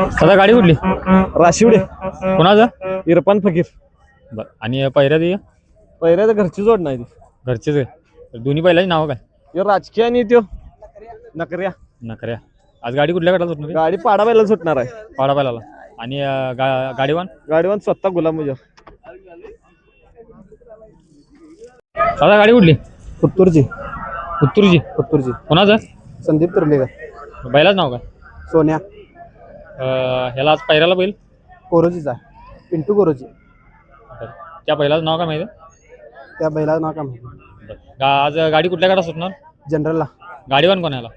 दादा गाडी कुठली? राशिवडे कोणाचं? इरफान फकीर. बरं. आणि पहिऱ्या दे पहिल्या तर घरची जोड नाही ती. घरचेच आहे. दोन्ही बैलाची नाव काय? यो राजकीय आणि त्यो नकऱ्या. नकऱ्या. आज गाडी कुठल्या गटाला सुटणार? गाडी पाडा बैला सुटणार आहे. पाडा बैलाला. आणि गाडीवान गाडीवान स्वतः गुलाम मुजा. दादा गाडी कुठली? पुत्तूरची. उत्तूरची. पुत्तूरची. कोणाचं? संदीप तुर्लेकर. बैलाच नाव काय? सोन्या. ह्याला आज पहिऱ्याला बैल कोरोजीचा पिंटू कोरोजी. त्या बैलाचं नाव काय माहिती आहे? त्या बैलाचं नाव काय माहिती? आज गाडी कुठल्या गटात सुटणार? जनरलला. गाडीवान कोण याला?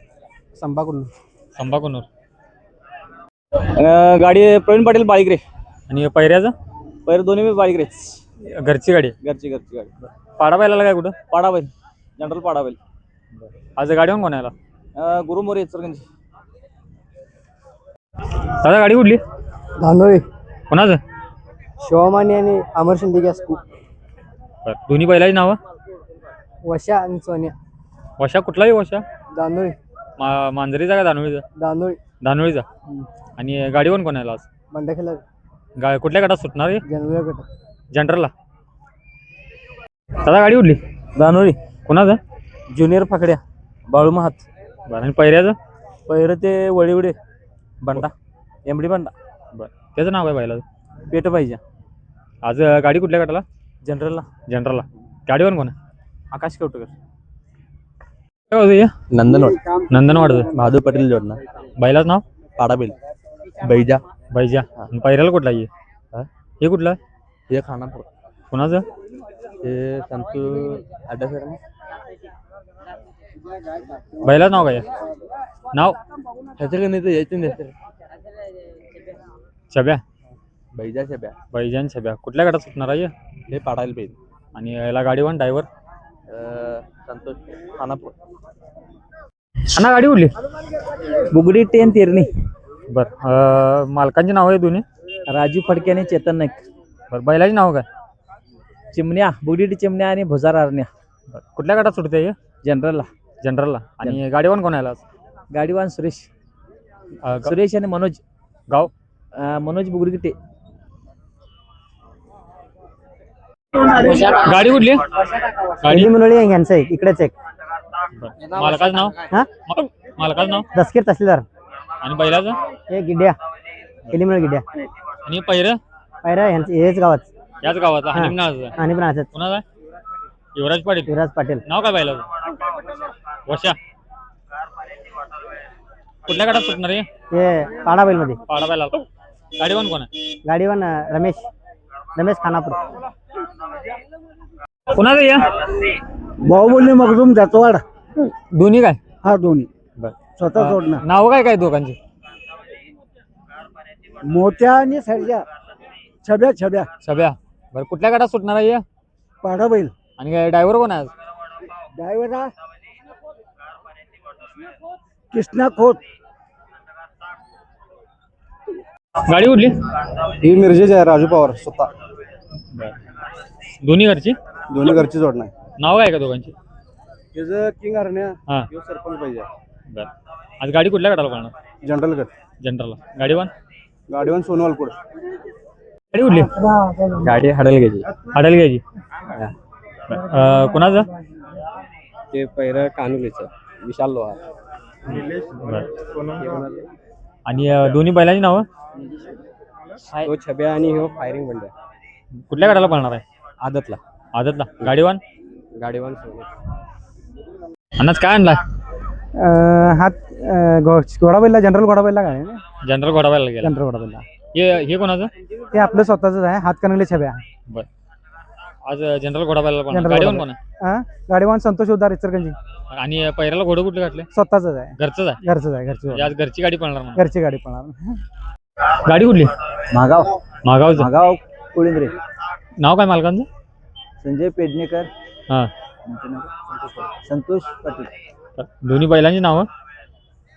संभाकुन. संभाकुनवर. गाडी प्रवीण पाटील बाळीकरे. आणि पहिऱ्याचं? पहिरे दोन्ही बाळीकरे. घरची गाडी. घरची गाडी. पाडा बैलाला काय कुठं? पाडा बैल. जनरल पाडा बैल. आज गाडीवान कोण याला? गुरु मोरे इचलकरंजी. दादा गाडी कुठली? धानोळी. कोणाचं? शिवमानी आणि अमर शिंदे गॅस. दोन्ही बैलाची नावं? वशा आणि सोन्या. वशा कुठलाही वशा? धानोळी. मांजरीचा का धानोळीचा? धानोळी. धानोळीचा. आणि गाडीवान कोण याला आज? बंडखेला. कुठल्या गटात सुटणार आहे? जनरल गट. जनरलला. दादा गाडी कुठली? धानोळी. कोणाचं? ज्युनियर फाकड्या बाळू महात. बरं. आणि पहिऱ्याचं? पहिरं ते वळीवडे बंडा. एमडी बंडा. बरं. त्याचं नाव आहे बैलाचं? पेट पाहिजे. आज गाडी कुठल्या गटाला? जनरलला. जनरलला. गाडीवान कोण आहे? आकाश कवटकर. नंदनवाड. नंदनवाडचं. बहादूर पटेल जोडणार. बैलाचं नाव? पाडाबेल. बैजा. बैजा. आणि पहिऱ्याला कुठला आहे? हे कुठलं? हे खानापूर. कोणाचं? हे संतू अड्डा. बैलाचं नाव काय? नाव ह्याच्याकडे नाही तर यायचं नाही. छब्या. बैजा छब्या. बैजान छब्या. कुठल्या गटात सुटणार आहे? हे पाडायला पाहिजे. आणि याला गाडीवान ड्रायव्हर? संतोष खानापूर. अण्णा गाडी कुठली? बुगडी टेन तेरणी. बरं. मालकांची नाव आहे दोन्ही? राजू फडके आणि चेतन नाईक. बरं. बैलाची नाव काय? चिमण्या. बुगडी चिमण्या आणि भुजार आरण्या. कुठल्या गटात सुटते? जनरलला. जनरलला. आणि गाडीवान कोण याला? गाडीवान सुरेश. सुरेश आणि मनोज. गाव? मनोज बुगडीगिटे. गाडी कुठली? गाडी मुनळी यांचं आहे इकडेच एक. मालकाचं नाव? मालकाचं नाव? दसकीर तहसीलदार. आणि बैलाचं? हे गिड्या. केलीमुळे गिड्या. आणि पहिरं? पायरा यांचं हेच गावात. याच गावाचा? आणि पण असंच. कोणाचा? युवराज पाटील. युवराज पाटील. नाव काय बैलाचं? वशा. कुठल्या गटात सुटणार आहे? हे पाडाबैल मध्ये. पाडा बैला. गाडीवान कोण आहे? गाडीवान रमेश खानापूर. कोणाचं या? बाहुबली मखदूम जातवाड. दोन्ही काय? हा दोन्ही. बरं. स्वतः सोडणार. नाव काय काय दोघांची? मोत्या आणि सर्जा. छब्या. सभ्या. बरं. कुठल्या गटात सुटणार आहे? पाडाबैल. आणि ड्रायव्हर कोण आहे? ड्रायव्हर कृष्णा खोत. गाडी कुठली? ही मिरजेची आहे. राजू पवार स्वतः. दोन्ही घरची? दोन्ही घरची जोडणार. नाव काय का दोघांची? त्याचं किंग हरण्या. हा. सरपंच पाहिजे. बरं. आज गाडी कुठल्या गटाला पळणार? जनरल गट. जनरलला. गाडीवान? गाडीवान सोनवालपूर. गाडी कुठली? गाडी हडल घ्यायची. हडल घ्यायची. कोणाचं? ते पहिलं कानुलीचं विशाल लोहार. आणि दोन्ही बैलांची नावं? तो छब्या आणि हो फायरिंग बंड. कुठल्या गटाला पळणार आहे? आदतला. आदतला. गाडीवान? गाडीवान अन्नाच काय आणला? घोडाबैलला. जनरल घोडाबैलला काय जनरल घोडाबायला गेला. जनरल घोडाबैलला. हे कोणाचं? ते आपलं स्वतःच आहे. हातकणंगले छब्या. बरं. आज जनरल घोडाबायला पळणार. गाडीवान कोण आहे? गाडीवान संतोष उद्धार इचलकरंजी. आणि पहिऱ्याला घोडं कुठले घातले? स्वतःच आहे. घरचंच आहे. घरची. आज घरची गाडी पळणार ना? घरची गाडी पळणार. गाडी कुठली? मागाव कुळिंद्रे. नाव काय मालकांचं? संजय पेडणेकर. हां. संतोष पाटील. दोन्ही बैलांची नावं?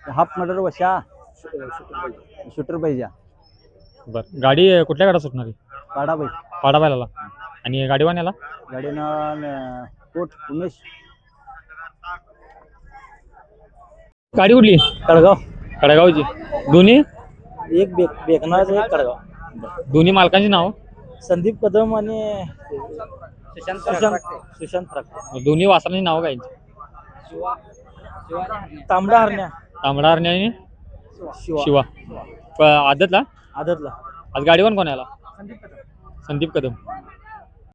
हाफ मटर वशा. शूटर पाहिजे. बरं. गाडी कुठल्या गटात सुटणार आहे? पाडाबाई. पाडा बैलाला. आणि गाडीवान याला? गाडीनं कोट उमेश. गाडी कुठली? कळगाव. कडेगावची. दोन्ही? एक बेकनाच एक कडगाव. दोन्ही मालकांची नाव संदीप कदम आणि सुशांत त्राकटे. दोन्ही वासरांची नाव काय यांची? तांबडा हरण्या तांबडा हरणे आणि शिवा शिवा. आदतला आदतला आज गाडीवर कोण आला? संदीप कदम.